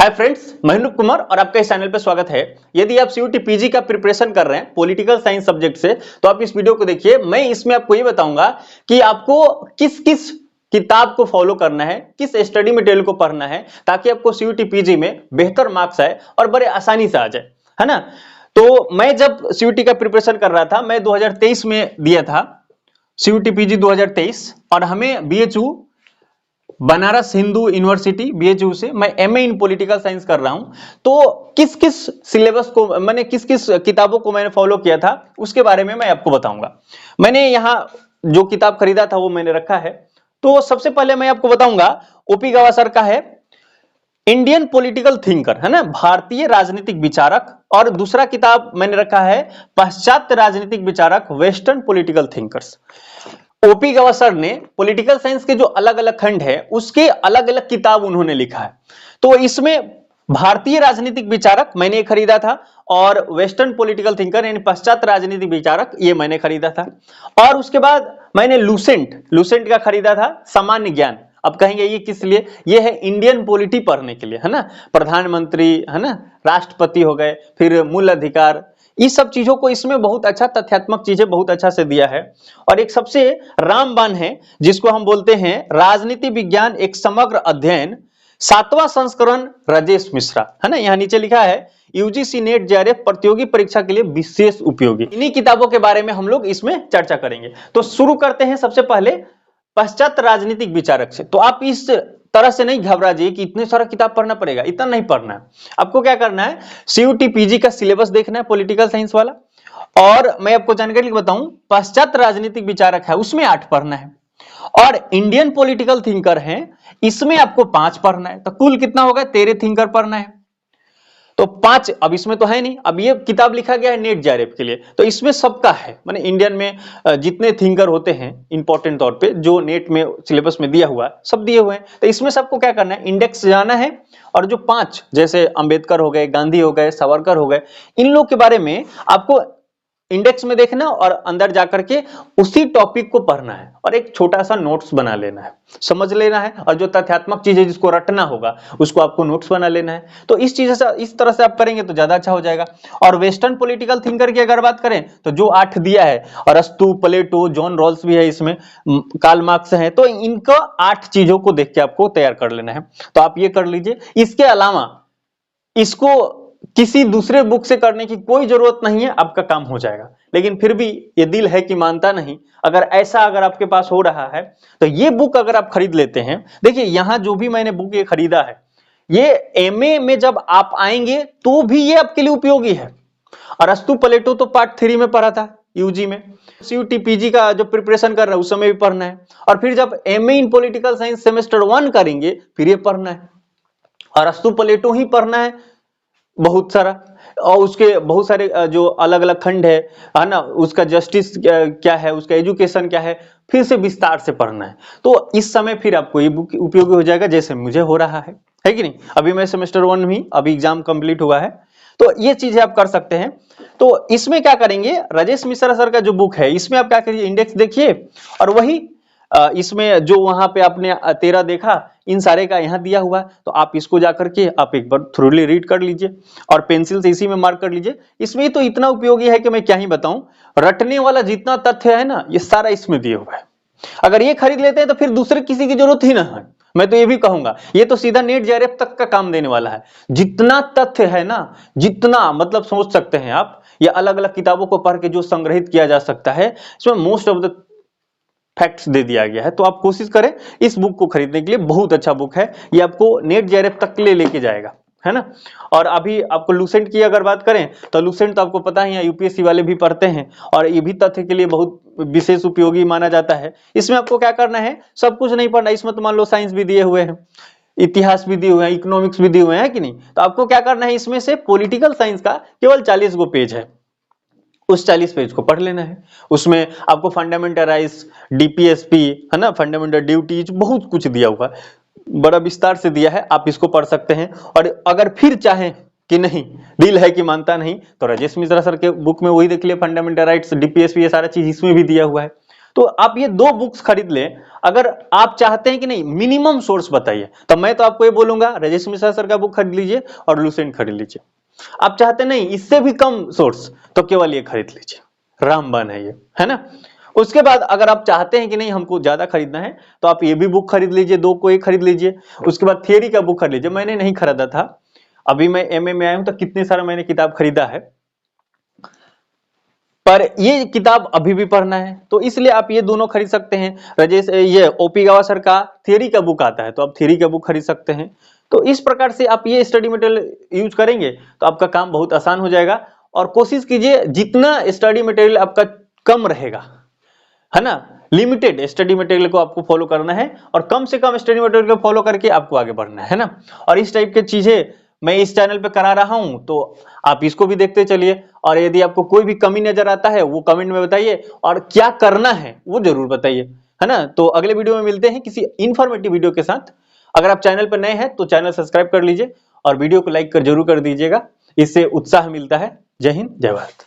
Hi friends, मैं अनूप कुमार और आपका इस चैनल पे स्वागत है। यदि आप सीयूटी पीजी का प्रिपरेशन कर रहे हैं पॉलिटिकल साइंस सब्जेक्ट से तो आप इस वीडियो को देखिए। मैं इसमें आपको ये बताऊंगा कि आपको किस किस किताब को फॉलो करना है, किस स्टडी मटेरियल को पढ़ना है ताकि आपको सीयूटी पीजी में बेहतर मार्क्स आए और बड़े आसानी से आ जाए, है ना। तो मैं जब सीयूटी का प्रिपरेशन कर रहा था, मैं 2023 में दिया था सीयूटी पीजी 2023 और हमें BHU Banaras Hindu university BHU से मैं एमए इन पॉलिटिकल साइंस कर रहा हूं। तो किस किस सिलेबस को मैंने किस किस किताबों को मैंने फॉलो किया था उसके बारे में मैं आपको बताऊंगा। मैंने यहां जो किताब खरीदा था वो मैंने रखा है। तो सबसे पहले मैं आपको बताऊंगा ओपी गावस्कर का है इंडियन पॉलिटिकल थिंकर, है ना, भारतीय राजनीतिक विचारक। और दूसरा किताब मैंने रखा है पाश्चात्य राजनीतिक विचारक, western political thinkers. OP Gavaskar ने पॉलिटिकल साइंस के जो अलग अलग खंड है उसके अलग अलग किताब उन्होंने लिखा है। तो इसमें भारतीय राजनीतिक विचारक मैंने खरीदा था और वेस्टर्न पॉलिटिकल थिंकर यानी पाश्चात्य राजनीतिक विचारक ये मैंने खरीदा था। और उसके बाद मैंने लुसेंट का खरीदा था सामान्य ज्ञान। अब कहेंगे ये किस लिए? ये है इंडियन पॉलिटी पढ़ने के लिए, है ना। प्रधानमंत्री, है ना, राष्ट्रपति हो गए, फिर मूल अधिकार, इस सब चीजों को इसमें बहुत अच्छा तथ्यात्मक चीजें बहुत अच्छा से दिया है। और एक सबसे रामबाण है जिसको हम बोलते हैं राजनीति विज्ञान एक समग्र अध्ययन, 7वां संस्करण, राजेश मिश्रा, है ना। यहां नीचे लिखा है यूजीसी नेट जेआरएफ प्रतियोगी परीक्षा के लिए विशेष उपयोगी। इन्हीं किताबों के बारे में हम लोग इसमें चर्चा करेंगे। तो शुरू करते हैं सबसे पहले पाश्चात्य राजनीतिक विचारक से। तो आप इस तरह से नहीं घबरा जाइए कि इतने सारा किताब पढ़ना पड़ेगा, इतना नहीं पढ़ना है। आपको क्या करना है, सीयूटी पीजी का सिलेबस देखना है पॉलिटिकल साइंस वाला। और मैं आपको जानकारी बताऊं, पाश्चात्य राजनीतिक विचारक है उसमें 8 पढ़ना है और इंडियन पॉलिटिकल थिंकर है इसमें आपको 5 पढ़ना है। तो कुल कितना होगा? 13 थिंकर पढ़ना है। तो 5 अब इसमें तो है नहीं। अब ये किताब लिखा गया है नेट जेआरएफ के लिए, तो इसमें सबका है, माने इंडियन में जितने थिंकर होते हैं इंपॉर्टेंट तौर पे जो नेट में सिलेबस में दिया हुआ है सब दिए हुए हैं। तो इसमें सबको क्या करना है, इंडेक्स जाना है और जो 5 जैसे अंबेडकर हो गए, गांधी हो गए, सावरकर हो गए, इन लोग के बारे में आपको इंडेक्स में देखना और अंदर जाकर के उसी टॉपिक को पढ़ना है और एक छोटा सा नोट्स बना लेना है, समझ लेना है। और जो तथ्यात्मक चीजें जिसको रटना होगा उसको आपको नोट्स बना लेना है। तो इस चीज से इस तरह से आप करेंगे तो ज्यादा अच्छा हो जाएगा। और वेस्टर्न पॉलिटिकल थिंकर की अगर बात करें तो जो 8 दिया है, अरस्तु, प्लेटो, जॉन रॉल्स भी है इसमें, कार्ल मार्क्स है, तो इनका 8 चीजों को देख के आपको तैयार कर लेना है। तो आप ये कर लीजिए। इसके अलावा इसको किसी दूसरे बुक से करने की कोई जरूरत नहीं है, आपका काम हो जाएगा। लेकिन फिर भी ये दिल है कि मानता नहीं। अगर आपके पास हो रहा है तो ये बुक अगर आप खरीद लेते हैं, देखिए यहां जो भी मैंने बुक ये खरीदा है ये एमए में जब आप आएंगे तो भी ये आपके लिए उपयोगी है। अरस्तु प्लेटो तो पार्ट 3 में पढ़ा था यूजी में, सीयूटी पीजी का जो प्रिपरेशन कर रहा है उस समय भी पढ़ना है। और फिर जब एमए इन पॉलिटिकल साइंस सेमेस्टर 1 करेंगे फिर ये पढ़ना है, अरस्तु प्लेटो ही पढ़ना है बहुत सारा। और उसके बहुत सारे जो अलग अलग खंड है ना, उसका जस्टिस क्या है, उसका एजुकेशन क्या है, फिर से विस्तार से पढ़ना है। तो इस समय फिर आपको ये बुक उपयोगी हो जाएगा जैसे मुझे हो रहा है कि नहीं। अभी मैं सेमेस्टर 1 में, अभी एग्जाम कंप्लीट हुआ है, तो ये चीजें आप कर सकते हैं। तो इसमें क्या करेंगे, राजेश मिश्रा सर का जो बुक है इसमें आप क्या करिए, इंडेक्स देखिए और वही इसमें जो वहां पे आपने 13 देखा इन सारे का यहाँ दिया हुआ है। तो आप इसको जाकर के आप एक बार थ्रोली रीड कर लीजिए और पेंसिल से इसी में मार्क कर लीजिए। इसमें तो इतना उपयोगी है कि मैं क्या ही बताऊं, रटने वाला जितना तथ्य है ना ये सारा इसमें दिया हुआ है। अगर ये खरीद लेते हैं तो फिर दूसरे किसी की जरूरत ही ना है। मैं तो ये भी कहूंगा ये तो सीधा नेट जेआरएफ तक का काम देने वाला है। जितना तथ्य है ना, जितना मतलब सोच सकते हैं आप, ये अलग अलग किताबों को पढ़ के जो संग्रहित किया जा सकता है इसमें मोस्ट ऑफ द फैक्ट्स दे दिया गया है। तो आप कोशिश करें इस बुक को खरीदने के लिए, बहुत अच्छा बुक है ये, आपको नेट जेआरएफ तक लेके जाएगा, है ना। और अभी आपको लुसेंट की अगर बात करें तो लुसेंट तो आपको पता ही है यूपीएससी वाले भी पढ़ते हैं और ये भी तथ्य के लिए बहुत विशेष उपयोगी माना जाता है। इसमें आपको क्या करना है, सब कुछ नहीं पढ़ना। इसमें तो मान लो साइंस भी दिए हुए हैं, इतिहास भी दिए हुए हैं, इकोनॉमिक्स भी दिए हुए हैं कि नहीं। तो आपको क्या करना है, इसमें से पॉलिटिकल साइंस का केवल 40 गो पेज है, उस 40 पेज को पढ़ लेना है। उसमें आपको फंडामेंटल राइट्स, डीपीएसपी, है ना, फंडामेंटल ड्यूटीज, बहुत कुछ दिया हुआ है, बड़ा विस्तार से दिया है, आप इसको पढ़ सकते हैं। और अगर फिर चाहें कि नहीं, दिल है कि मानता नहीं, तो राजेश मिश्रा सर के बुक में वही देख लिया, फंडामेंटल राइट्स, डीपीएसपी, ये सारा चीज इसमें भी दिया हुआ है। तो आप ये 2 बुक्स खरीद लें। अगर आप चाहते हैं कि नहीं मिनिमम सोर्स बताइए, तो मैं तो आपको ये बोलूंगा राजेश मिश्रा सर का बुक खरीद लीजिए और लुसेंट खरीद लीजिए। आप चाहते नहीं इससे भी कम सोर्स, तो केवल ये खरीद लीजिए, रामबाण है ये, है ना। उसके बाद अगर आप चाहते हैं कि नहीं हमको ज्यादा खरीदना है, तो आप ये भी बुक खरीद लीजिए, 2 को एक खरीद लीजिए। उसके बाद थियरी का बुक खरीद लीजिए। मैंने नहीं खरीदा था, अभी मैं एमए में आया हूं तो कितने सारा मैंने किताब खरीदा है, पर ये किताब अभी भी पढ़ना है, तो इसलिए आप ये दोनों खरीद सकते हैं। राजेश ये ओपी गावस्कर का थियरी का बुक आता है, तो आप थियरी का बुक खरीद सकते हैं। तो इस प्रकार से आप ये स्टडी मटेरियल यूज करेंगे तो आपका काम बहुत आसान हो जाएगा। और कोशिश कीजिए जितना स्टडी मटेरियल आपका कम रहेगा, है ना, लिमिटेड स्टडी मटेरियल को आपको फॉलो करना है और कम से कम स्टडी मटेरियल को फॉलो करके आपको आगे बढ़ना है ना। और इस टाइप की चीजें मैं इस चैनल पे करा रहा हूं, तो आप इसको भी देखते चलिए। और यदि आपको कोई भी कमी नजर आता है वो कमेंट में बताइए, और क्या करना है वो जरूर बताइए, है ना। तो अगले वीडियो में मिलते हैं किसी इंफॉर्मेटिव वीडियो के साथ। अगर आप चैनल पर नए हैं तो चैनल सब्सक्राइब कर लीजिए और वीडियो को लाइक कर जरूर कर दीजिएगा, इससे उत्साह मिलता है। जय हिंद, जय भारत।